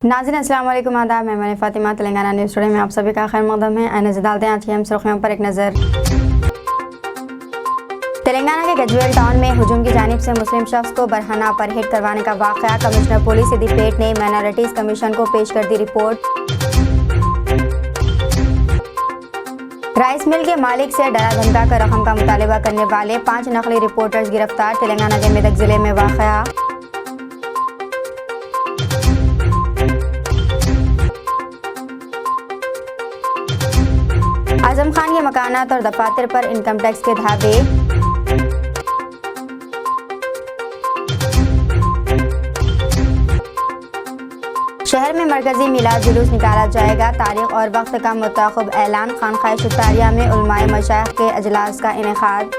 नाज़रीन अस्सलाम वालेकुम, आदाब। मैं फ़ातिमा तेलंगाना न्यूज़ टुडे में आप सभी का खैर मक़दम है। नज़र डालते हैं आज की हम सुर्खियों पर एक नज़र। तेलंगाना के गजवेल टाउन में हुजूम की जानिब से मुस्लिम शख्स को बरहना पर हिट करवाने का वाक़या। कमिश्नर पुलिस सिद्दीपेट ने माइनॉरिटीज़ कमीशन को पेश कर दी रिपोर्ट। राइस मिल के मालिक से डरा धमका कर रकम का मुतालबा करने वाले 5 नकली रिपोर्टर्स गिरफ्तार। तेलंगाना के मेदक जिले में वाक़या। आजम खान के मकानात और दफातर पर इनकम टैक्स के धावे। शहर में मरकजी मिलाद जुलूस निकाला जाएगा। तारीख और वक्त का मुताबिक ऐलान। खानकाह शुतारिया में उलमाए मशाइख के अजलास का इनेकाद।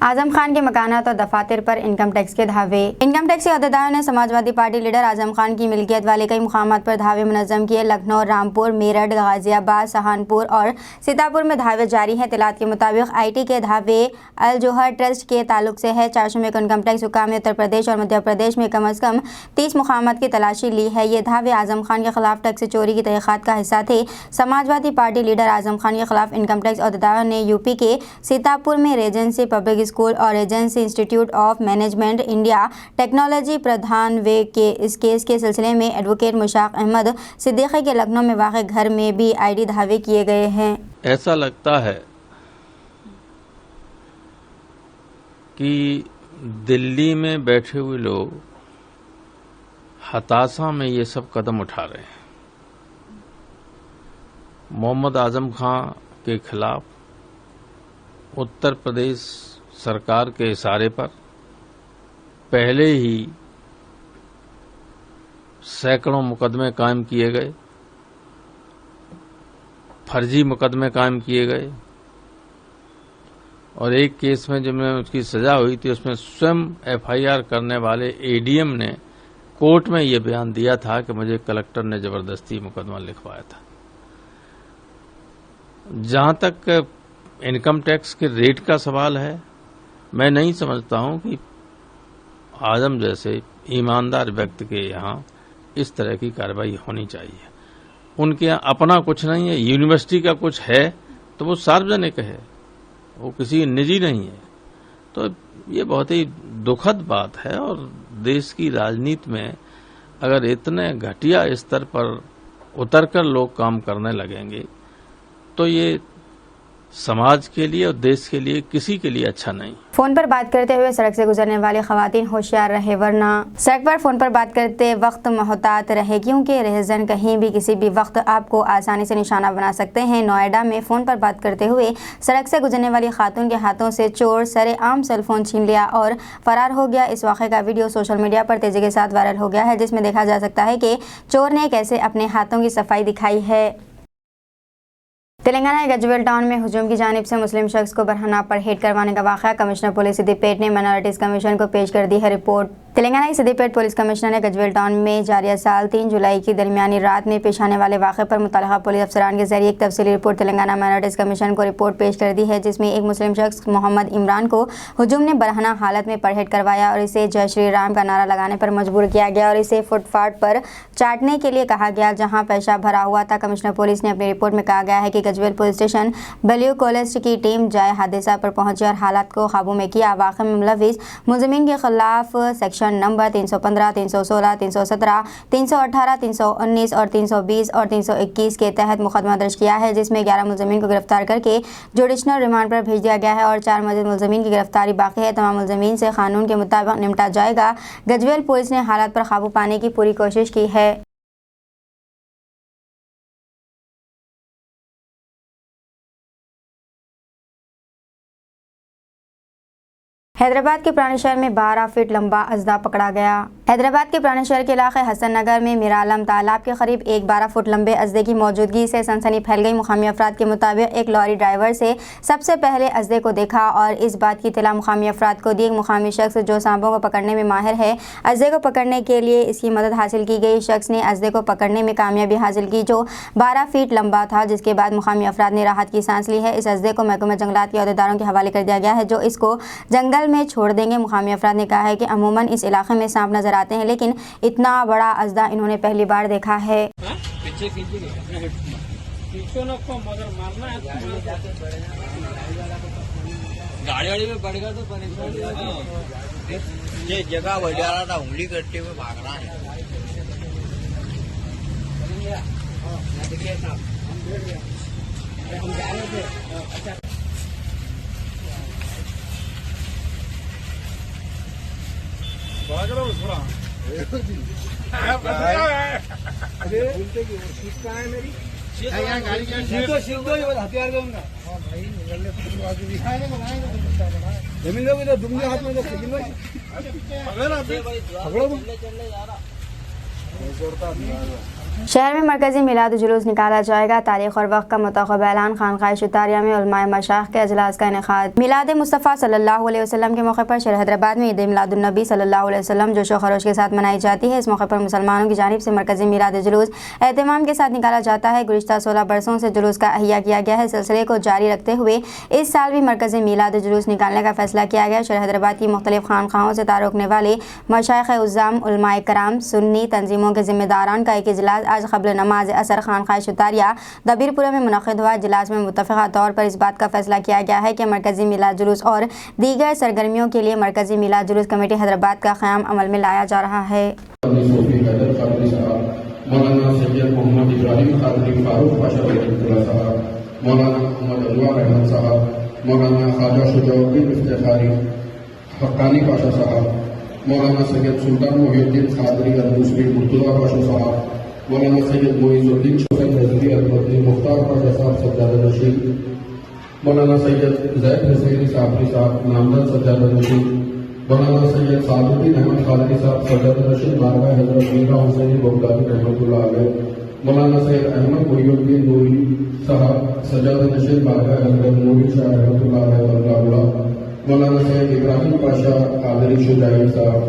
आजम खान के मकानात और दफातर पर इनकम टैक्स के धावे। इनकम टैक्स के अहदेदारों ने समाजवादी पार्टी लीडर आजम खान की मिल्कियत वाले कई मुकामात पर धावे मुनज़्ज़म किए। लखनऊ, रामपुर, मेरठ, गाजियाबाद, सहारनपुर और सीतापुर में धावे जारी हैं। इत्तलात के मुताबिक IT के धावे अल जोहर ट्रस्ट के ताल्लुक से है। 400 में इनकम टैक्स हुकाम ने उत्तर प्रदेश और मध्य प्रदेश में कम अज़ कम 30 मुकामात की तलाशी ली है। ये धावे आजम खान के खिलाफ टैक्स चोरी की तहक़ीक़ात का हिस्सा थे। समाजवादी पार्टी लीडर आजम खान के खिलाफ इनकम टैक्स अहदेदारों ने UP के सीतापुर में रेजेंसी पब्लिक स्कूल और Regency institute of management India technology प्रधान वे के इस केस के सिलसिले में एडवोकेट मुशाक अहमद सिद्दीकी के लखनऊ में वाक़ घर में भी ID धावे किए गए हैं। ऐसा लगता है कि दिल्ली में बैठे हुए लोग हताशा में ये सब कदम उठा रहे हैं। मोहम्मद आजम खान के खिलाफ उत्तर प्रदेश सरकार के इशारे पर पहले ही सैकड़ों मुकदमे कायम किए गए, फर्जी मुकदमे कायम किए गए और एक केस में जिसमें उसकी सजा हुई थी उसमें स्वयं FIR करने वाले ADM ने कोर्ट में ये बयान दिया था कि मुझे कलेक्टर ने जबरदस्ती मुकदमा लिखवाया था। जहां तक इनकम टैक्स के रेट का सवाल है, मैं नहीं समझता हूं कि आजम जैसे ईमानदार व्यक्ति के यहाँ इस तरह की कार्रवाई होनी चाहिए। उनके यहाँ अपना कुछ नहीं है, यूनिवर्सिटी का कुछ है तो वो सार्वजनिक है, वो किसी निजी नहीं है। तो ये बहुत ही दुखद बात है और देश की राजनीति में अगर इतने घटिया स्तर पर उतरकर लोग काम करने लगेंगे तो ये समाज के लिए और देश के लिए किसी के लिए अच्छा नहीं। फोन पर बात करते हुए सड़क से गुजरने वाली खवातीन होशियार रहे, वरना सड़क पर फोन पर बात करते वक्त मोहतात रहे, क्योंकि रहजन कहीं भी किसी भी वक्त आपको आसानी से निशाना बना सकते हैं। नोएडा में फोन पर बात करते हुए सड़क से गुजरने वाली खातून के हाथों से चोर सरेआम सेलफोन छीन लिया और फरार हो गया। इस वाक़े का वीडियो सोशल मीडिया पर तेजी के साथ वायरल हो गया है, जिसमें देखा जा सकता है कि चोर ने कैसे अपने हाथों की सफाई दिखाई है। तेलंगाना के गजवेल टाउन में हुजूम की जानिब से मुस्लिम शख्स को बरहना पर हिट करवाने का वाक़या। कमिश्नर पुलिस सिद्दीपेट ने माइनॉरिटीज़ कमीशन को पेश कर दी है रिपोर्ट। तेलंगाना के सिद्दीपेट पुलिस कमिश्नर ने गजवेल टाउन में जारिया साल 3 जुलाई की दरमियानी रात में पेश आने वाले वाक़े पर मुतल्लिक़ा पुलिस अफसरान के जरिए एक तफसीली रिपोर्ट तेलंगाना माइनॉरिटीज़ कमीशन को रिपोर्ट पेश कर दी है, जिसमें एक मुस्लिम शख्स मोहम्मद इमरान को हुजूम ने बरहना हालत में पर हिट करवाया और इसे जय श्री राम का नारा लगाने पर मजबूर किया गया और इसे फुटपाथ पर चाटने के लिए कहा गया, जहाँ पेशाब भरा हुआ था। कमिश्नर पुलिस ने अपनी रिपोर्ट में कहा गया है कि गजवेल पुलिस स्टेशन बलियो कॉलेज की टीम जाए हादसा पर पहुंची और हालात को काबू में किया। वाक़े में मुलविस मुलज़िमीन के खिलाफ सेक्शन नंबर 315, 316, 317, 318, 319 और 320 और 321 के तहत मुकदमा दर्ज किया है, जिसमें 11 मुलज़िमीन को गिरफ्तार करके जुडिशनल रिमांड पर भेज दिया गया है और 4 मज़ीद मुलज़िमीन की गिरफ्तारी बाकी है। तमाम मुलज़िमीन से कानून के मुताबिक निपटा जाएगा। गजवेल पुलिस ने हालात पर काबू पाने की पूरी कोशिश की है। हैदराबाद के पुराने शहर में 12 फीट लंबा अजदा पकड़ा गया। हैदराबाद के पुराने शहर के इलाके हसन नगर में मीरालम तालाब के करीब एक 12 फुट लंबे अजदे की मौजूदगी से सनसनी फैल गई। मुकामी अफराद के मुताबिक एक लॉरी ड्राइवर से सबसे पहले अजदे को देखा और इस बात की इत्तला मुकामी अफराद को दी। एक मुकामी शख्स जो सांपों को पकड़ने में माहिर है, अजदे को पकड़ने के लिए इसकी मदद हासिल की गई। शख्स ने अजदे को पकड़ने में कामयाबी हासिल की जो 12 फीट लंबा था, जिसके बाद मुकामी अफराद ने राहत की सांस ली है। इस अजदे को महकमा जंगलात के अहदेदारों के हवाले कर दिया गया है, जो इसको जंगल में छोड़ देंगे। मुकामी अफराद ने कहा है कि अमूमन इस इलाके में सांप नजर आते हैं, लेकिन इतना बड़ा अजदा इन्होंने पहली बार देखा है। गाड़ी वाड़ी में बढ़ गया तो परेशानी ये जगह बढ़ रहा था, उंगली करते हुए भाग रहा है। हम जा रहे थे। अच्छा हथियार दूंगा जमीन लोग इधर दुमले हाथ में शहर में मरकजी मिलाद जुलूस निकाला जाएगा। तारीख और वक्त का मुतक़ब ऐलान। खानक़ाह शुतारिया में उलमाए मशाइख़ के अजलास का इनेकाद। मिलाद मुस्तफ़ा सल्लल्लाहु अलैहि वसल्लम के मौके पर शहर हैदराबाद में ईद मिलादुन्नबी सल्लल्लाहु अलैहि वसल्लम जोश व खरोश के साथ मनाई जाती है। इस मौके पर मुसलमानों की जानिब से मरकजी मिलाद जुलूस एहतमाम के साथ निकाला जाता है। गुज़िश्ता 16 बरसों से जुलूस का अहिया किया गया है। सिलसिले को जारी रखते हुए इस साल भी मरकजी मिलाद जुलूस निकालने का फैसला किया गया। शहर हैदराबाद की मुख्तलिफ खानक़ाहों से ताल्लुक़ रखने वाले मशाइख़ उज़्ज़ाम, उलमाए कराम, सुन्नी तंजीमों के ज़िम्मेदारान का एक इजलास आज क़ब्ल नमाज असर खानक़ाह शुतारिया दबीरपुरा में मुनक़िद हुआ। इजलास में मुत्तफ़िक़ा तौर पर इस बात का फैसला किया गया है कि मरकजी मिलाद जुलूस और दीगर सरगर्मियों के लिए मरकजी मिलाद जुलूस कमेटी हैदराबाद का क़याम अमल में लाया जा रहा है। मौलाना सैयद मोहम्मद इब्राहिम क़ादरी फारूक पाशा रहमतुल्लाह साहब, मौलाना मोहम्मद अनवर अहमद साहब, मौलाना ख्वाजा शुजाउद्दीन इफ्तिखारी हक्कानी पाशा साहब, मौलाना सैयद सुल्तान मोहिउद्दीन क़ादरी अल-दूसरी मुर्तज़ा पाशा साहब, मौलाना सैयद मोइज़ुद्दीन शौकत रज़वी अल-बदरी मुख्तार पाशा साहब सज्जादा नशीन, मौलाना सैयद ज़ैद हुसैनी साहबरी साहब नामदार सज्जादा नशीन, मौलाना सैयद सादुद्दीन अहमद क़ादरी साहब सज्जादा नशीन बारगाह हज़रत मीरा हुसैनी बगदादी रहमतुल्लाह अलैह, मौलाना सैयद अहमद मोइनुद्दीन नूरी साहब सज्जादा नशीन बारगाह हज़रत नूरी शाह रहमतुल्लाह अलैह बंगलापुरा, मौलाना सैयद इब्राहिम पाशा क़ादरी शुजाई साहब,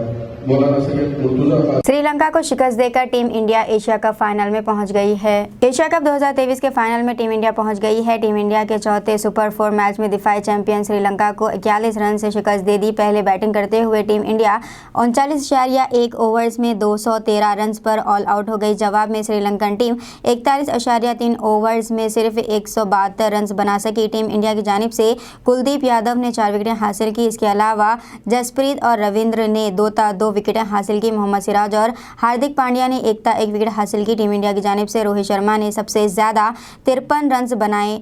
मौलाना सैयद मुर्तज़ा। श्रीलंका को शिकस्त देकर team India Asia cup final में पहुंच गई है। एशिया कप 2023 के फाइनल में टीम इंडिया पहुंच गई है। टीम इंडिया के चौथे सुपर 4 मैच में दिफाई चैंपियन श्रीलंका को 41 रन से शिकस्त दे दी। पहले बैटिंग करते हुए टीम इंडिया 39.1 ओवर्स में 213 रन पर ऑल आउट हो गई। जवाब में श्रीलंकन टीम 41.3 ओवर्स में सिर्फ 172 रन बना सकी। टीम इंडिया की जानिब से कुलदीप यादव ने 4 विकेटें हासिल की। इसके अलावा जसप्रीत और रविंद्र ने 2 विकेटें हासिल की। मोहम्मद सिराज और हार्दिक पांड्या ने 1 विकेट हासिल की। टीम इंडिया की जानिब से रोहित शर्मा ने सबसे ज्यादा 53 रन बनाए।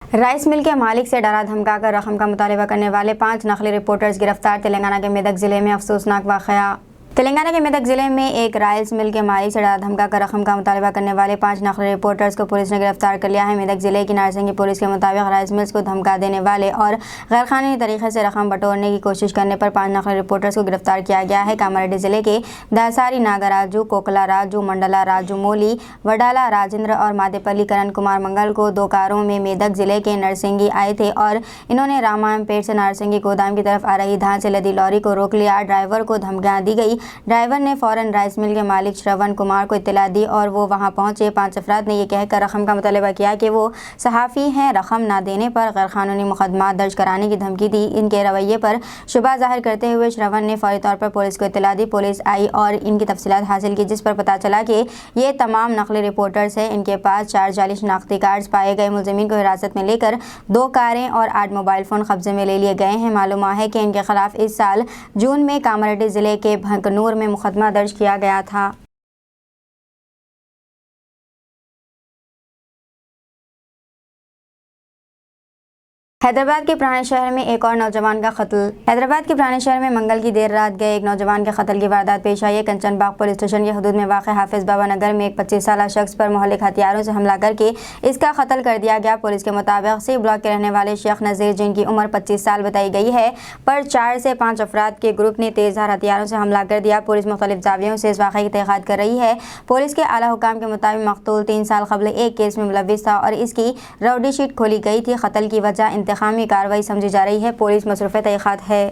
राइस मिल के मालिक से डरा धमकाकर रकम का मुतालबा करने वाले 5 नकली रिपोर्टर्स गिरफ्तार। तेलंगाना के मेदक जिले में अफसोसनाक वाक़या। तेलंगाना के मेदक जिले में एक राइस मिल के मालिक से डरा धमकाकर रकम का मुतालबा करने वाले 5 नकली रिपोर्टर्स को पुलिस ने गिरफ्तार कर लिया है। मेदक जिले की नारसिंगी पुलिस के मुताबिक राइस मिल्स को धमका देने वाले और गैरकानूनी तरीके से रकम बटोरने की कोशिश करने पर 5 नकली रिपोर्टर्स को गिरफ्तार किया गया है। कामारेड्डी जिले के दासारी नागराजू, कोकला राजू, मंडला राजू मोली, वडाला राजेंद्र और मादेपल्ली करण कुमार मंगल को 2 कारों में मेदक जिले के नरसिंगी आए थे और इन्होंने रामायणपेट से नारसिंगी गोदाम की तरफ आ रही धान से लदी लॉरी को रोक लिया। ड्राइवर को धमकियां दी गई। ड्राइवर ने फौरन राइस मिल के मालिक श्रवण कुमार को इत्तला दी और वो वहां पहुंचे। 5 अफराद ने यह कहकर रकम का मुतालबा किया कि वो सहाफ़ी हैं। रकम ना देने पर गैरकानूनी मुकदमा दर्ज कराने की धमकी दी। इनके रवैये पर शुबा जाहिर करते हुए श्रवण ने फौरी तौर पर पुलिस को इत्तला दी। पुलिस आई और इनकी तफसीलात हासिल की, जिस पर पता चला कि ये तमाम नकली रिपोर्टर्स हैं। इनके पास 4 जाली शनाख्ती कार्ड्स पाए गए। मुलजिमीन को हिरासत में लेकर 2 कारें और 8 मोबाइल फ़ोन कब्जे में ले लिए गए हैं। मालूम है कि इनके खिलाफ इस साल जून में कामारेड्डी जिले के भंकनूर में मुकदमा दर्ज किया गया था। हैदराबाद के पुराने शहर में एक और नौजवान का कत्ल। हैदराबाद के पुराने शहर में मंगल की देर रात गए एक नौजवान के कत्ल की वारदात पेश आई है। कंचन बाग पुलिस स्टेशन के हदूद में वाक़ हाफिज बाबा नगर में एक 25 साला शख्स पर मोहल्लिक हथियारों से हमला करके इसका कत्ल कर दिया गया। पुलिस के मुताबिक सी ब्लॉक के रहने वाले शेख नज़ीर, जिनकी उम्र 25 साल बताई गई है, पर 4 से 5 अफराद के ग्रुप ने तेज़धार हथियारों से हमला कर दिया। पुलिस मुख्तलिफ जावियों से इस वाक़े की तहक़ीक़ात कर रही है। पुलिस के आला हुकाम के मुताबिक मक़तूल 3 साल क़ब्ल एक केस में मुलव्विस था और इसकी राउडी शीट खोली गई थी। कत्ल की वजह इंतकामी कार्रवाई समझी जा रही है। पुलिस मसरूफ़ तहक़ीक़ात है।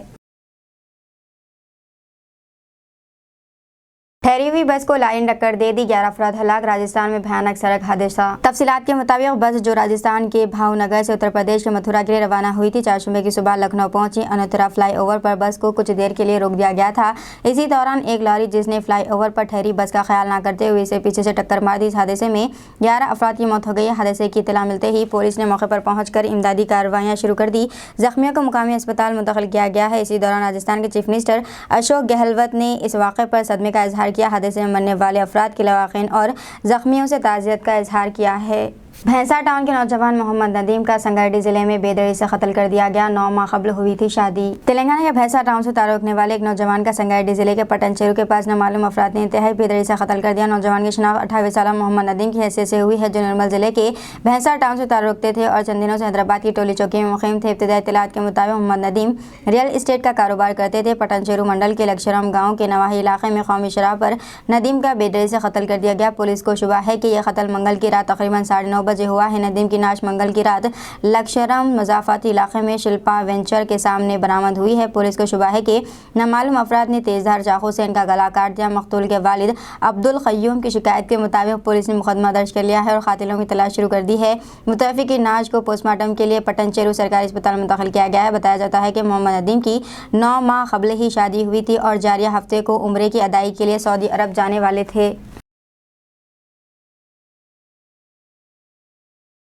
ठहरी हुई बस को लाइन टक्कर दे दी, 11 अफराद हलाक। राजस्थान में भयानक सड़क हादसा। तफसीलात के मुताबिक बस जो राजस्थान के भावनगर से उत्तर प्रदेश के मथुरा के लिए रवाना हुई थी, 4 जुम्मे की सुबह लखनऊ पहुंची। अनोतरा फ्लाईओवर पर बस को कुछ देर के लिए रोक दिया गया था। इसी दौरान एक लॉरी जिसने फ्लाईओवर पर ठहरी बस का ख्याल न करते हुए इसे पीछे से टक्कर मार दी। इस हादसे में 11 अफराद की मौत हो गई। हादसे की इत्तला मिलते ही पुलिस ने मौके पर पहुंचकर इमदादी कार्रवाइयां शुरू कर दी। जख्मियों को मुकामी अस्पताल मुंतकिल किया गया है। इसी दौरान राजस्थान के चीफ मिनिस्टर अशोक गहलोत ने इस वाक़े पर सदमे का इजहार किया। हादसे में मरने वाले अफराद के लवाक़िन और ज़ख्मियों से ताज़ियत का इजहार किया है। भैंसा टाउन के नौजवान मोहम्मद नदीम का संगारेड्डी जिले में बेदरी से कत्ल कर दिया गया। 9 माह कबल हुई थी शादी। तेलंगाना के भैंसा टाउन से ताल्लुक़ रखने वाले एक नौजवान का संगारेड्डी जिले के पटनचेरू के पास नामालूम अफराद ने इंतहाई बेदरी से कत्ल कर दिया। नौजवान की शनाख्त 28 साल मोहम्मद नदीम की हैसियत से हुई है, जो निर्मल जिले के भैंसा टाउन से ताल्लुक़ रखते थे और चंद दिनों से हैदराबाद की टोली चौकी में मुक़ीम थे। इब्तिदाई इत्तलात के मुताबिक मोहम्मद नदीम रियल इस्टेट का कारोबार करते थे। पटनचेरू मंडल के लक्षरम गाँव के नवाही इलाके में कौमी शराब पर नदीम का बेदरी से कत्ल कर दिया गया। पुलिस को शुबा है कि यह कत्ल मंगल की रात तकरीबन 9:30 बजे हुआ है। नदीम की नाश मंगल की रात लक्षरम मजाफाती इलाके में शिल्पा वेंचर के सामने बरामद हुई है। पुलिस को शुबा है कि नामालूम अफराद ने तेजधार चाकू से इनका गला काट दिया। मकतूल के वालिद अब्दुल क़य्यूम की शिकायत के मुताबिक पुलिस ने मुकदमा दर्ज कर लिया है और कातिलों की तलाश शुरू कर दी है। मुतवफ़्फ़ी की नाश को पोस्टमार्टम के लिए पटनचेरू सरकारी अस्पताल में मुंतकिल किया गया है। बताया जाता है कि मोहम्मद नदीम की 9 माह कबल ही शादी हुई थी और जारिया हफ्ते को उम्रे की अदायगी के लिए सऊदी अरब जाने वाले थे।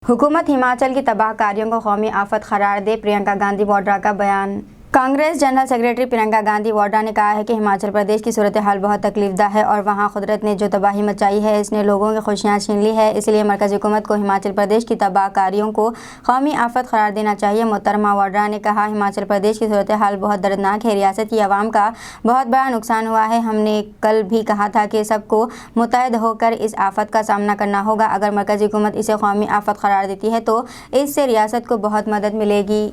हुकूमत हिमाचल की तबाहकारियों को कौमी आफत करार दे, प्रियंका गांधी वाड्रा का बयान। कांग्रेस जनरल सेक्रेटरी प्रियंका गांधी वाड्रा ने कहा है कि हिमाचल प्रदेश की सूरत हाल बहुत तकलीफदा है और वहां कुदरत ने जो तबाही मचाई है इसने लोगों की खुशियां छीन ली है। इसलिए मरकज़ी हुकूमत को हिमाचल प्रदेश की तबाहकारियों को कौमी आफत करार देना चाहिए। मोहतरमा वाड्रा ने कहा, हिमाचल प्रदेश की सूरत हाल बहुत दर्दनाक है। रियासत की आवाम का बहुत बड़ा नुकसान हुआ है। हमने कल भी कहा था कि सबको मुत्तहद होकर इस आफत का सामना करना होगा। अगर मरकज़ी हुकूमत इसे कौमी आफत करार देती है तो इससे रियासत को बहुत मदद मिलेगी।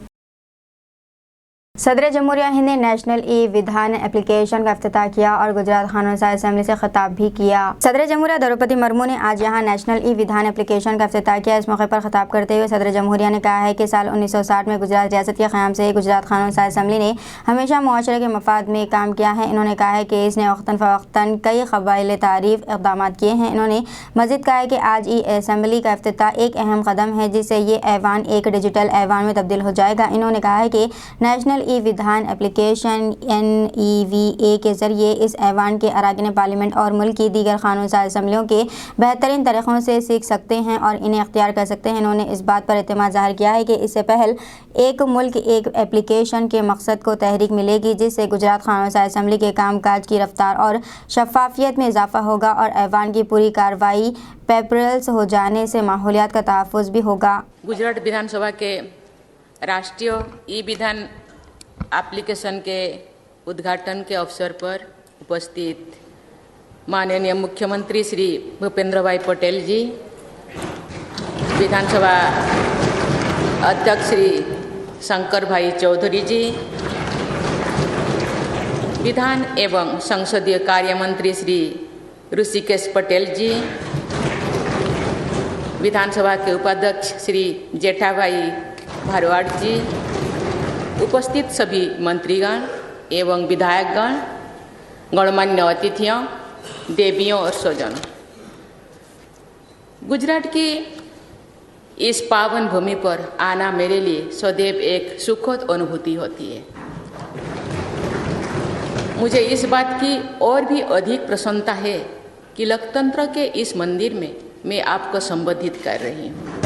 सदर जमहूरिया हिंद ने नेशनल ई विधान एप्लीकेशन का इफ्तिताह किया और गुजरात कानून साज असेंबली से खिताब भी किया। सदर जमहूरिया द्रौपदी मुर्मू ने आज यहाँ नेशनल ई विधान एप्लीकेशन का इफ्तिताह किया। इस मौके पर खिताब करते हुए सदर जमहूरिया ने कहा है कि साल 1960 में गुजरात रियासत के क़याम से गुजरात कानून साज असेंबली ने हमेशा मुआशरे के मफाद में काम किया है। इन्होंने कहा है कि इसने वक्तन फ़वक्तन कई क़बाइल तारीफ़ इक़दाम किए हैं। इन्होंने मज़ीद कहा है कि आज ई असेंबली का इफ्तिताह एक अहम कदम है, जिससे ये ऐवान एक डिजिटल ऐवान में तब्दील हो जाएगा। इन्होंने कहा है कि नेशनल ई विधान एप्लीकेशन NEVA के ज़रिए इस ऐवान के अरकान पार्लियामेंट और मुल्क की दीगर कानून साज असम्बलियों के बेहतरीन तरीक़ों से सीख सकते हैं और इन्हें अख्तियार कर सकते हैं। इन्होंने इस बात पर एतमाद ज़ाहिर किया है कि इससे पहल एक मुल्क एक एप्लीकेशन के मकसद को तहरीक मिलेगी, जिससे गुजरात कानून साज असम्बली के काम काज की रफ्तार और शफाफियत में इजाफा होगा और ऐवान की पूरी कार्रवाई पेपरलेस हो जाने से माहौलियात का तहफ़्फ़ुज़ भी होगा। गुजरात विधानसभा के राष्ट्रीय ई विधान एप्लीकेशन के उद्घाटन के अवसर पर उपस्थित माननीय मुख्यमंत्री श्री भूपेंद्र भाई पटेल जी, विधानसभा अध्यक्ष श्री शंकर भाई चौधरी जी, विधान एवं संसदीय कार्य मंत्री श्री ऋषिकेश पटेल जी, विधानसभा के उपाध्यक्ष श्री जेठाभाई भारवाड़ जी, उपस्थित सभी मंत्रीगण एवं विधायकगण, गणमान्य अतिथियों, देवियों और स्वजनों, गुजरात की इस पावन भूमि पर आना मेरे लिए सदैव एक सुखद अनुभूति होती है। मुझे इस बात की और भी अधिक प्रसन्नता है कि लोकतंत्र के इस मंदिर में मैं आपको संबोधित कर रही हूँ।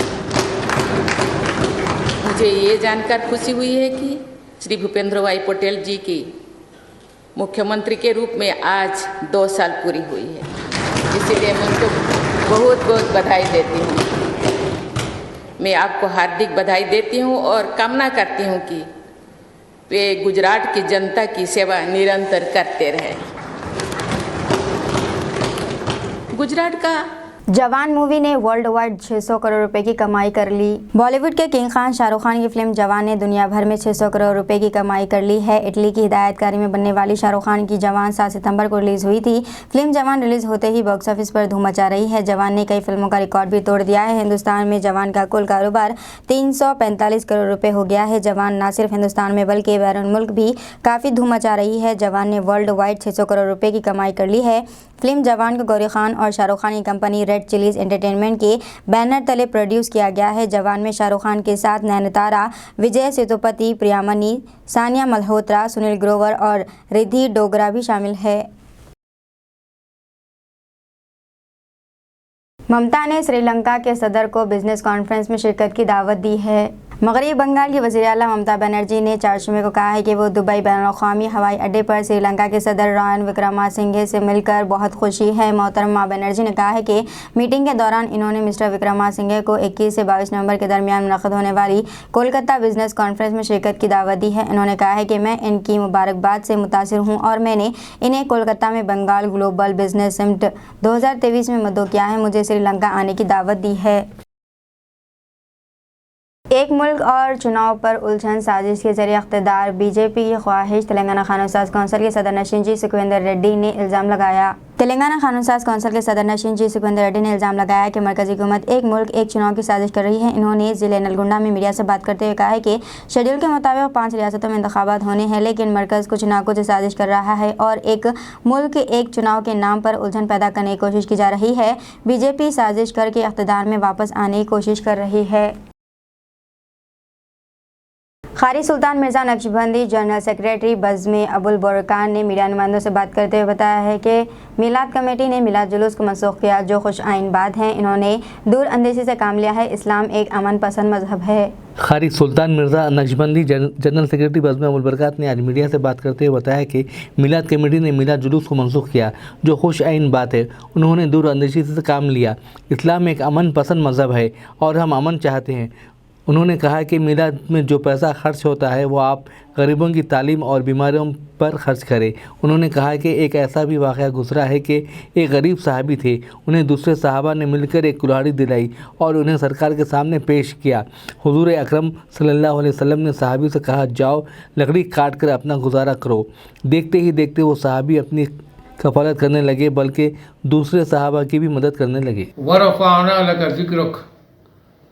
मुझे ये जानकर खुशी हुई है कि श्री भूपेंद्र भाई पटेल जी की मुख्यमंत्री के रूप में आज 2 साल पूरी हुई है, इसीलिए मैं उनको बहुत बहुत बधाई देती हूँ। मैं आपको हार्दिक बधाई देती हूँ और कामना करती हूँ कि वे गुजरात की जनता की सेवा निरंतर करते रहें। गुजरात का जवान मूवी ने वर्ल्ड वाइड 600 करोड़ रुपए की कमाई कर ली। बॉलीवुड के किंग खान शाहरुख खान की फिल्म जवान ने दुनिया भर में 600 करोड़ रुपए की कमाई कर ली है। इटली की हिदायतकारी में बनने वाली शाहरुख खान की जवान 7 सितंबर को रिलीज हुई थी। फिल्म जवान रिलीज होते ही बॉक्स ऑफिस पर धूम मचा रही है। जवान ने कई फिल्मों का रिकॉर्ड भी तोड़ दिया है। हिंदुस्तान में जवान का कुल कारोबार 345 करोड़ रुपए हो गया है। जवान न सिर्फ हिंदुस्तान में बल्कि बैरून मुल्क भी काफ़ी धूम मचा रही है। जवान ने वर्ल्ड वाइड 600 करोड़ रुपए की कमाई कर ली है। फिल्म जवान को गौरी खान और शाहरुख खान की कंपनी रेड चिलीज एंटरटेनमेंट के बैनर तले प्रोड्यूस किया गया है। जवान में शाहरुख खान के साथ नयनतारा, विजय सेतुपति, प्रियामनी, सानिया मल्होत्रा, सुनील ग्रोवर और रिद्धि डोगरा भी शामिल है। ममता ने श्रीलंका के सदर को बिजनेस कॉन्फ्रेंस में शिरकत की दावत दी है। मगरबी बंगाल की वज़ीर आला ममता बनर्जी ने 4 मई को कहा है कि वो दुबई बैनुल-अक़वामी हवाई अड्डे पर श्रीलंका के सदर रानिल विक्रमासिंघे से मिलकर बहुत खुशी है। मोहतरमा बनर्जी ने कहा है कि मीटिंग के दौरान इन्होंने मिस्टर विक्रमासिंघे को 21 से 22 नवंबर के दरमियान मुनक़्क़िद होने वाली कोलकाता बिजनेस कॉन्फ्रेंस में शिरकत की दावत दी है। उन्होंने कहा है कि मैं इनकी मुबारकबाद से मुतासिर हूँ और मैंने इन्हें कोलकाता में बंगाल ग्लोबल बिजनेस समिट 2023 में मदऊ किया है। मुझे श्रीलंका आने की दावत दी है। एक मुल्क और चुनाव पर उलझन साजिश के जरिए इक़्तिदार बीजेपी की ख्वाहिश। तेलंगाना कानून साज कौंसिल के सदर नशीन जी सुखविंदर रेड्डी ने इल्ज़ाम लगाया। तेलंगाना कानून साज कौंसिल के सदर नशीन जी सुखविंदर रेड्डी ने इल्ज़ाम लगाया कि मरकज़ी हुकूमत एक मुल्क एक चुनाव की साजिश कर रही है। इन्होंने ज़िले नलगुंडा में मीडिया से बात करते हुए कहा है कि शेड्यूल के मुताबिक 5 रियासतों में इंतखाबात होने हैं, लेकिन मरकज़ कुछ ना कुछ साजिश कर रहा है और एक मुल्क एक चुनाव के नाम पर उलझन पैदा करने की कोशिश की जा रही है। बीजेपी साजिश करके इक़्तिदार में वापस आने की कोशिश कर रही है। कारी सुल्तान मिर्ज़ा नक्शबंदी जनरल सेक्रेटरी बज़्म अबुल बुरकान ने मीडिया नुमाइंदों से बात करते हुए बताया है कि मिलाद कमेटी ने मिलाद जुलूस को मनसूख किया, जो खुश आइन बात है। इन्होंने दूर अंदेशी से काम लिया है। इस्लाम एक अमन पसंद मजहब है। कारी सुल्तान मिर्ज़ा नक्शबंदी जनरल सेक्रेटरी बज़्म अबुल बुरकान ने आज मीडिया से बात करते हुए बताया कि मिलाद कमेटी ने मिलाद जुलूस को मनसूख किया, जो खुश आइन बात है। उन्होंने दूर अंदेशी से काम लिया। इस्लाम एक अमन पसंद मजहब है और हम अमन चाहते हैं। उन्होंने कहा कि मिलाद में जो पैसा खर्च होता है वो आप गरीबों की तालीम और बीमारियों पर खर्च करें। उन्होंने कहा कि एक ऐसा भी वाक़या गुजरा है कि एक गरीब साहबी थे, उन्हें दूसरे साहबा ने मिलकर एक कुल्हाड़ी दिलाई और उन्हें सरकार के सामने पेश किया। हुजूर अकरम सल्लल्लाहु अलैहि वसल्लम ने साहबी से कहा, जाओ लकड़ी काट कर अपना गुजारा करो। देखते ही देखते वो साहबी अपनी कफालत करने लगे, बल्कि दूसरे साहबा की भी मदद करने लगे। वरफ़अना लका ज़िक्रक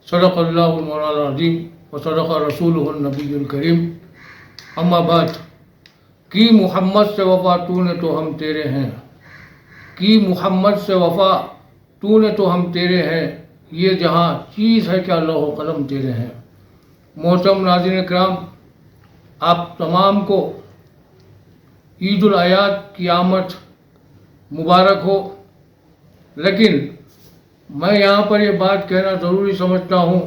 सदक़ल्लाहुल मौलाना अज़ीम व सदक़ रसूलुहुन नबियुल करीम। अम्मा बाद, की मुहम्मद से वफ़ा तूने तो हम तेरे हैं, की मुहम्मद से वफ़ा तूने तो हम तेरे हैं, ये जहाँ चीज़ है क्या लौह कलम तेरे हैं। मोहतरम नाज़रीन किराम, आप तमाम को ईद उल अयाद की आमद मुबारक हो। लेकिन मैं यहाँ पर ये बात कहना ज़रूरी समझता हूँ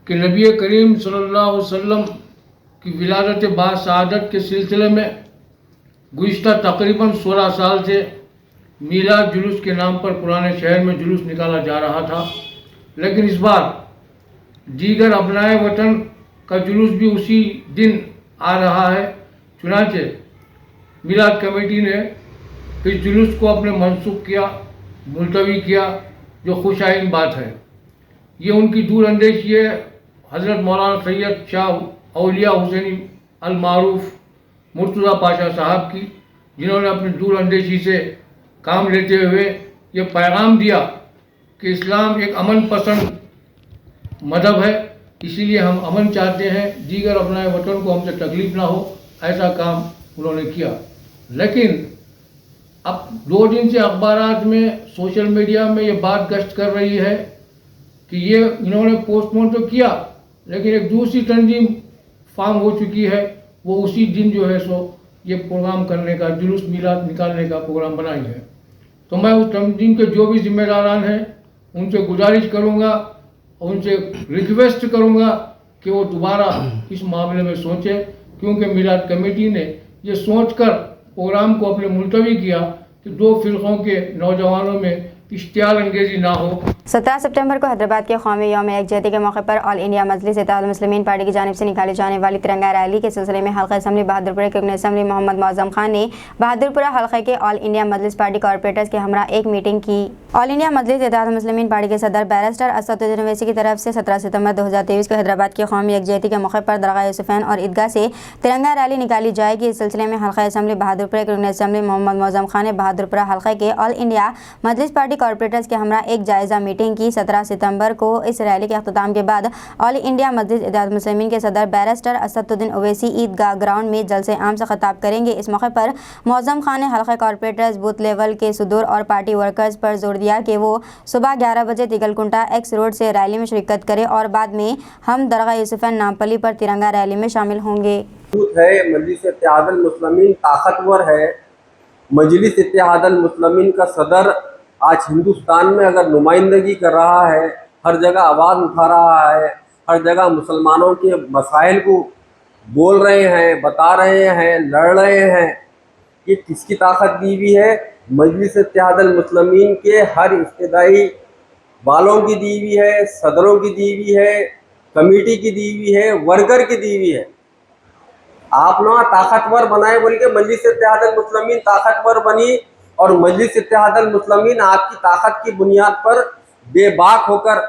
कि नबी करीम सल्लल्लाहु अलैहि वसल्लम की विलादत बासआदत के सिलसिले में गुज़िश्ता तकरीबन 16 साल से मीलाद जुलूस के नाम पर पुराने शहर में जुलूस निकाला जा रहा था। लेकिन इस बार दीगर अपनाए वतन का जुलूस भी उसी दिन आ रहा है। चुनांचे मिलाद कमेटी ने इस जुलूस को अपने मनसूख किया, मुलतवी किया, जो खुश आइन बात है। ये उनकी दूर अंदेशी है हज़रत मौलाना सैयद शाह औलिया हुसैनी अल मारूफ मुर्तज़ा पाशा साहब की, जिन्होंने अपनी दूर अंदेशी से काम लेते हुए ये पैगाम दिया कि इस्लाम एक अमन पसंद मज़हब है, इसीलिए हम अमन चाहते हैं, दीगर अपनाए वतन को हमसे तकलीफ़ ना हो, ऐसा काम उन्होंने किया। लेकिन अब 2 दिन से अखबारात में, सोशल मीडिया में ये बात गश्त कर रही है कि ये इन्होंने पोस्टपोन तो किया, लेकिन एक दूसरी तंजीम फार्म हो चुकी है, वो उसी दिन जो है सो ये प्रोग्राम करने का, जुलूस मिलाद निकालने का प्रोग्राम बनाई है। तो मैं उस तंजीम के जो भी जिम्मेदारान हैं उनसे गुजारिश करूँगा, उनसे रिक्वेस्ट करूँगा कि वो दोबारा इस मामले में सोचें, क्योंकि मिलाद कमेटी ने ये सोचकर प्रोग्राम को अपने मुलतवी किया कि 2 फ़िरक़ों के नौजवानों में इश्तियाल अंगेजी ना हो। 17 सितंबर को हैदराबाद के कौमी यौम यकजहती के मौके पर ऑल इंडिया मजलिस इत्तेहादुल मुस्लिमीन पार्टी की जानिब से निकाली जाने वाली तिरंगा रैली के सिलसिले में हल्का असम्बली बहादुरपुरा के रुकन असम्बली मोहम्मद मौज़म खान ने बहादुरपुरा हल्के के ऑल इंडिया मजलिस पार्टी कॉर्पोरेटर्स के हमरा एक मीटिंग की। ऑल इंडिया मजलिस इत्तेहादुल मुस्लिमीन पार्टी के सदर बैरिस्टर असदुद्दीन ओवैसी की तरफ से 17 सितंबर 2023 को हैदराबाद के कौमी यकजहती के मौके पर दरगाह यूसुफैन और ईदगाह से तिरंगा रैली निकाली जाएगी। इस सिलसिले में हल्का असम्बली बहादुरपुरा के रुकन असम्बली मोहम्मद मौज़म खान ने बहादुरपुरा हल्के के ऑल इंडिया मजलिस पार्टी कॉर्पोरेटर्स के हमरा एक जायज़ा मीटिंग की। 17 सितंबर को इस रैली के अख्ताम के बाद ऑल इंडिया मजलिस इत्तेहादुल मुस्लिमीन के सदर बैरिस्टर असदुद्दीन ओवैसी ईदगाह ग्राउंड में जलसे आम से खिताब करेंगे। इस मौके पर मौज़म खान ने हल्का कॉर्पोरेटर्स बूथ लेवल के सुदूर और पार्टी वर्कर्स पर जोर दिया कि वो सुबह 11 बजे तिगलकुंटा एक्स रोड से रैली में शिरकत करें और बाद में हम दरगाह यूसुफैन नामपल्ली पर तिरंगा रैली में शामिल होंगे। है मजलिस इत्तेहादुल मुस्लिमीन ताकतवर है। मजलिस इत्तेहादुल मुस्लिमीन का सदर आज हिंदुस्तान में अगर नुमाइंदगी कर रहा है, हर जगह आवाज़ उठा रहा है, हर जगह मुसलमानों के मसाइल को बोल रहे हैं, बता रहे हैं, लड़ रहे हैं, ये किसकी ताकत दी हुई है? मजलिस इत्तेहादुल मुस्लिमीन के हर इब्तिदाई वालों की दी हुई है, सदरों की दी हुई है, कमेटी की दी हुई है, वर्कर की दी हुई है। आप लोग ताकतवर बनाए बोल के मजलिस इत्तेहादुल मुस्लिमीन ताकतवर बनी और मजलिस इत्तेहादुल मुस्लिमीन आपकी ताकत की बुनियाद पर बेबाक होकर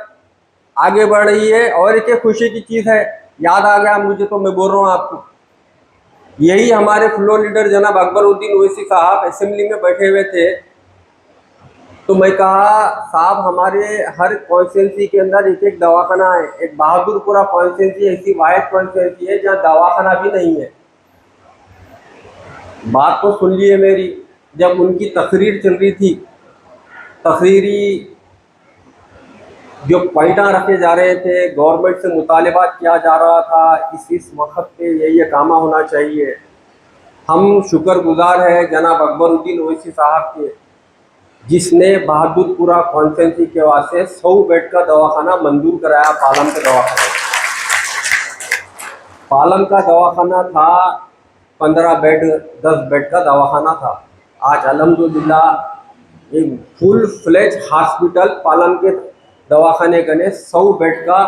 आगे बढ़ रही है। और एक खुशी की चीज़ है, याद आ गया मुझे तो मैं बोल रहा हूँ आपको, यही हमारे फ्लोर लीडर जनाब अकबरुद्दीन ओवैसी साहब असेंबली में बैठे हुए थे, तो मैं कहा साहब हमारे हर कॉन्स्टिट्यूंसी के अंदर एक एक दवाखाना है। एक बहादुरपुरा कॉन्स्टिट्यूंसी ऐसी वाहिद कॉन्स्टिट्यूंसी है जहाँ दवाखाना भी नहीं है। बात तो सुन लिए मेरी, जब उनकी तकरीर चल रही थी, तकरीरी जो पॉइंटा रखे जा रहे थे, गवर्नमेंट से मुतालबात किया जा रहा था, इस वक्त पे ये कामा होना चाहिए। हम शुक्रगुजार हैं जनाब अकबरुद्दीन ओवैसी साहब के, जिसने बहादुरपुरा कॉन्स्टिट्यूंसी के वास्ते 100 बेड का दवाखाना मंजूर कराया। पालम का दवाखाना, पालम का दवाखाना था 15 बेड 10 बेड का दवाखाना था। आज अल्हम्दुलिल्लाह एक फुल फ्लेज हॉस्पिटल पालम के दवाखाने का 100 बेड का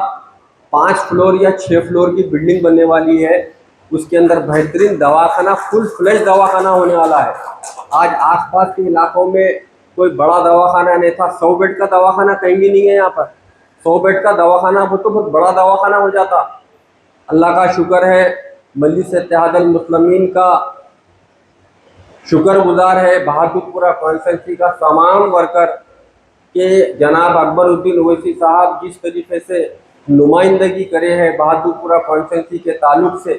5 फ्लोर या 6 फ्लोर की बिल्डिंग बनने वाली है। उसके अंदर बेहतरीन दवाखाना, फुल फ्लेज दवाखाना होने वाला है। आज आसपास के इलाकों में कोई बड़ा दवाखाना नहीं था। 100 बेड का दवाखाना कहीं भी नहीं है यहाँ पर। 100 बेड का दवाखाना हो तो बहुत बड़ा दवाखाना हो जाता। अल्लाह का शुक्र है, मजलिस इत्तेहादुल मुस्लिमीन का शुक्रगुजार है, बहादुरपुरा कॉन्स्टिट्यूंसी का तमाम वर्कर के जनाब अकबरुद्दीन ओवैसी साहब जिस तरीके से नुमाइंदगी करे हैं बहादुरपुरा कॉन्स्टिट्यूंसी के ताल्लुक से,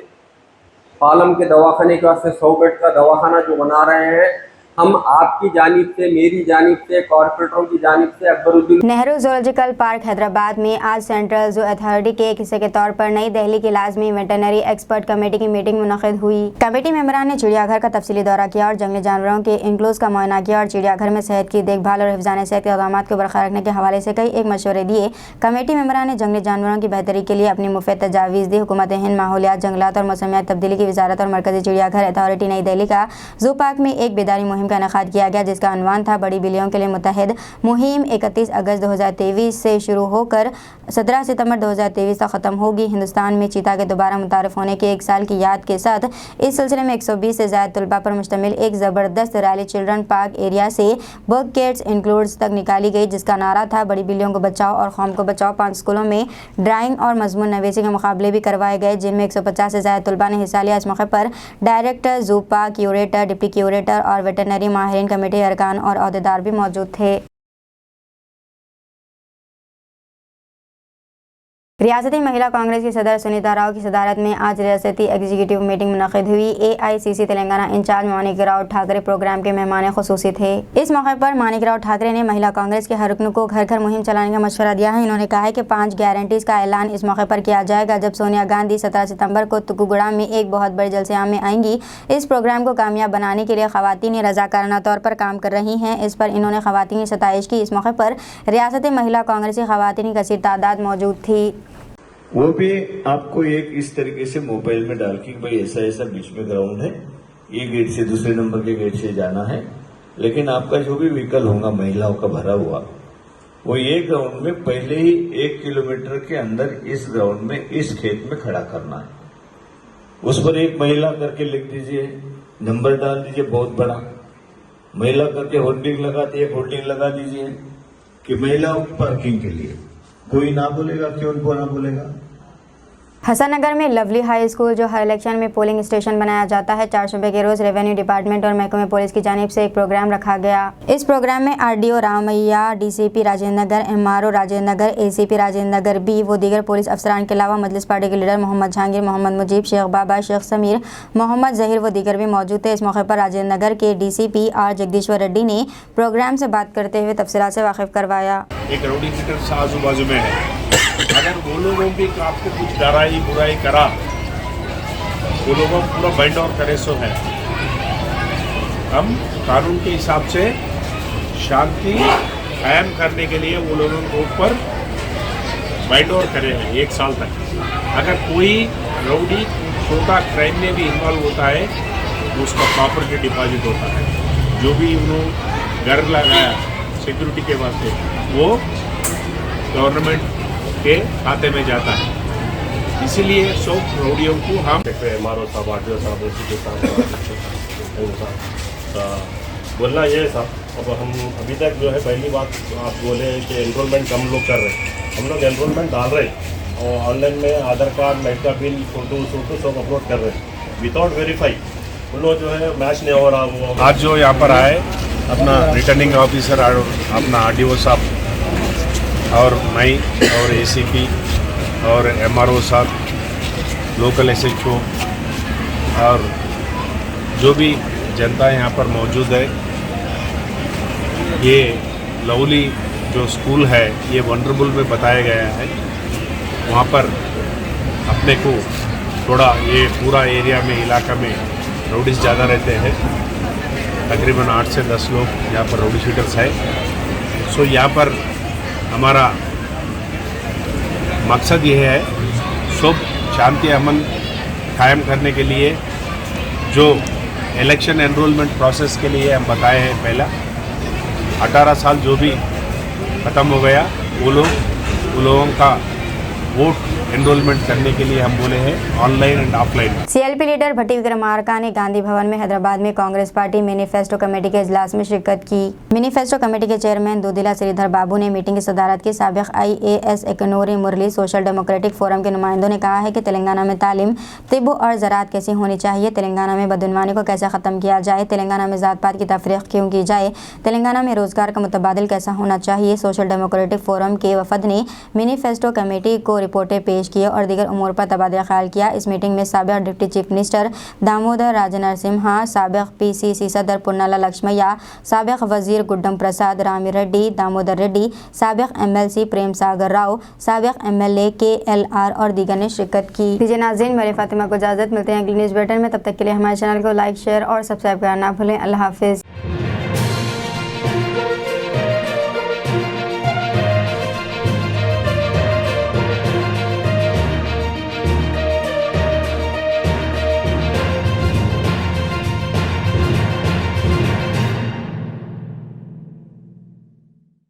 पालम के दवाखाने के वास्ते 100 बेड का दवाखाना जो बना रहे हैं, हम आपकी जानिब से, मेरी जानिब से, कॉर्पोरेटरों की जानिब से अकबरुद्दीन। नेहरू ज़ूलॉजिकल पार्क हैदराबाद में आज सेंट्रल जू अथॉरिटी के एक हिस्से के तौर पर नई दिल्ली की लाजमी वेटरनरी एक्सपर्ट कमेटी की मीटिंग मुनक़िद हुई। कमेटी मेंबरान ने चिड़ियाघर का तफसीली दौरा किया और जंगली जानवरों के इंक्लूज का मुआयना किया और चिड़ियाघर में सेहत की देखभाल और हिफ्ज़ान सेहत के इक़दाम को बरकरार रखने के हवाले से कई एक मशवरे दिए। कमेटी मेंबरान ने जंगली जानवरों की बेहतरी के लिए अपनी मुफीद तजावीज़ दी। हुकूमत हिंद माहौलियात, जंगलात और मौसमियात तब्दीली की वजारत और मरकज़ी चिड़ियाघर अथॉरिटी नई दिल्ली का जू पार्क में एक बेदारी मुहिम का इनेकाद किया गया, जिसका अनवान था बड़ी बिल्लियों के लिए मुतहद मुहिम। 31 अगस्त 2023 से शुरू होकर 17 सितंबर 2023 तक ख़त्म होगी। हिंदुस्तान में चीता के दोबारा मुतारफ़ होने के 1 साल की याद के साथ इस सिलसिले में 120 से ज़्यादा तलबा पर मुश्तमिल एक ज़बरदस्त रैली चिल्ड्रन पार्क एरिया से बर्ग कैट्स इंक्लूड्स तक निकाली गई, जिसका नारा था बड़ी बिल्लियों को बचाओ और कौम को बचाओ। 5 स्कूलों में ड्राइंग और मजमून नवीसी के मुकाबले भी करवाए गए, जिनमें 150 से ज़्यादा तलबा ने हिस्सा लिया। इस मौके पर director, zoo park curator, deputy curator और वेटरनरी माहिरीन, कमेटी अरकान और अहदेदार भी मौजूद थे। रियासती महिला कांग्रेस की सदर सुनीता राव की सदारत में आज रियासती एग्जीक्यूटिव मीटिंग मुनक़िद हुई। AICC Telangana incharge Manikrao Thackeray programme के मेहमान खुसूसी थे। इस मौके पर मानिकराव ठाकरे ने महिला कांग्रेस के हर रुकन को घर घर मुहिम चलाने का मशवरा दिया है। इन्होंने कहा है कि 5 गारंटीज़ का ऐलान इस मौके पर किया जाएगा जब सोनिया गांधी 17 सितंबर को तुकुगुड़ा में एक बहुत बड़े जलसे में आएंगी। इस प्रोग्राम को कामयाब बनाने के लिए ख़वातीन रज़ाकाराना तौर पर काम कर रही हैं। इस पर इन्होंने ख़वातीन की सताइश की। इस मौके पर रियासती महिला कांग्रेस की ख़वातीन की कसीर तादाद मौजूद थी। वो भी आपको एक इस तरीके से मोबाइल में डाल के भाई ऐसा ऐसा बीच में ग्राउंड है, ये गेट से दूसरे नंबर के गेट से जाना है, लेकिन आपका जो भी व्हीकल होगा महिलाओं का भरा हुआ, वो ये ग्राउंड में पहले ही 1 किलोमीटर के अंदर इस ग्राउंड में इस खेत में खड़ा करना है। उस पर एक महिला करके लिख दीजिए, नंबर डाल दीजिए बहुत बड़ा, महिला करके होर्डिंग लगाती है, होर्डिंग लगा दीजिए कि महिला पार्किंग के लिए। कोई ना बोलेगा, क्यों ना बोलेगा। हसननगर में लवली हाई स्कूल जो हर इलेक्शन में पोलिंग स्टेशन बनाया जाता है, 4 सुबह के रोज रेवेन्यू डिपार्टमेंट और महकमे पुलिस की जानिब से एक प्रोग्राम रखा गया। इस प्रोग्राम में RDO Ramaiah, DCP Rajendra Nagar, MRO Rajendra Nagar, ACP Rajendra Nagar B व दीगर पुलिस अफसरान के अलावा मजलिस पार्टी के लीडर मोहम्मद जहांगीर, मोहम्मद मुजीब, शेख बाबा, शेख समीर, मोहम्मद जहीर व दीगर भी मौजूद थे। इस मौके पर राजेंद्र नगर के डीसीपी आर जगदीश्वर रेड्डी ने प्रोग्राम से बात करते हुए तफसीलात से वाकिफ करवाया। एक राउडी शीटर आजू बाजू में है, अगर वो लोगों भी आपको कुछ डराई बुराई करा, वो लोगों को पूरा बाइंड आउट करे सो है। हम कानून के हिसाब से शांति कायम करने के लिए वो लोगों के ऊपर बाइंड आउट करे हैं 1 साल तक। अगर कोई राउडी छोटा क्राइम में भी इन्वॉल्व होता है तो उसका प्रॉपर्टी डिपॉजिट होता है। जो भी उन्होंने घर लगाया सिक्योरिटी के वास्ते वो गवर्नमेंट के खाते में जाता है। इसीलिए सब राउडियों को हम एमआरओ साहब, आरडीओ साहब, एसीपी साहब, बोलना ये है साहब, अब हम अभी तक जो है पहली बात आप बोले कि एनरोलमेंट हम लोग कर रहे हैं, हम लोग एनरोलमेंट डाल रहे हैं और ऑनलाइन में आधार कार्ड, लाइट का बिल, फोटो सब अपलोड कर रहे हैं विदाउट वेरीफाई। उन लोग जो है मैच नहीं हो रहा। वो आज जो यहाँ पर आए अपना रिटर्निंग ऑफिसर अपना आरडीओ साहब और मैं और एसीपी और एमआरओ साहब, लोकल एसएचओ और जो भी जनता यहाँ पर मौजूद है। ये लवली जो स्कूल है ये वनरेबल में बताया गया है। वहाँ पर अपने को थोड़ा ये पूरा एरिया में इलाका में राउडीज ज़्यादा रहते हैं, तकरीबन 8 से 10 लोग यहाँ पर राउडी शीटर्स है। सो यहाँ पर हमारा मकसद ये है सब शांति अमन कायम करने के लिए जो इलेक्शन एनरोलमेंट प्रोसेस के लिए हम बताए हैं। पहला 18 साल जो भी ख़त्म हो गया वो लोगों का वोट एनरोलमेंट करने के लिए हम बोले हैं online and offline. CLP leader Bhatti Vikramarka ने गांधी भवन में हैदराबाद में कांग्रेस पार्टी मैनिफेस्टो कमेटी के इजलास में शिरकत की। मैनिफेस्टो कमेटी के चेयरमैन दूधिला श्रीधर बाबू ने मीटिंग की सदारत की। साबिक IAS एकनूरी मुरली सोशल डेमोक्रेटिक फोरम के नुमाइंदों ने कहा है कि तेलंगाना में तालीम, तिब और ज़राअत कैसी होनी चाहिए, तेलंगाना में बदउनवानी को कैसे ख़त्म किया जाए, तेलंगाना में ज़ात पात की तफरीक क्यों की जाए, तेलंगाना में रोज़गार का मुतबादिल कैसा होना चाहिए। सोशल डेमोक्रेटिक फोरम के वफद ने मैनिफेस्टो कमेटी को रिपोर्टें पेश की और दीगर उमूर पर तबादला ख्याल किया। इस मीटिंग में साबिक deputy chief minister Damodar Rajanarasimha, साबिक PCC सदर पुन्नाला लक्ष्मయ్య, साबिक वजीर गुड्डम प्रसाद रामी रेड्डी, दामोदर रेड्डी, साबिक MLC प्रेम सागर राव, साबिक MLA KLR और दीगर ने शिरकत की। दीजिए नाज़रीन, मेरे फातिमा को इजाज़त, मिलते हैं अगली न्यूज़ बुलेटिन में। तब तक के लिए हमारे चैनल को लाइक, शेयर और सब्सक्राइब करना ना भूलें। अल्लाह हाफिज़।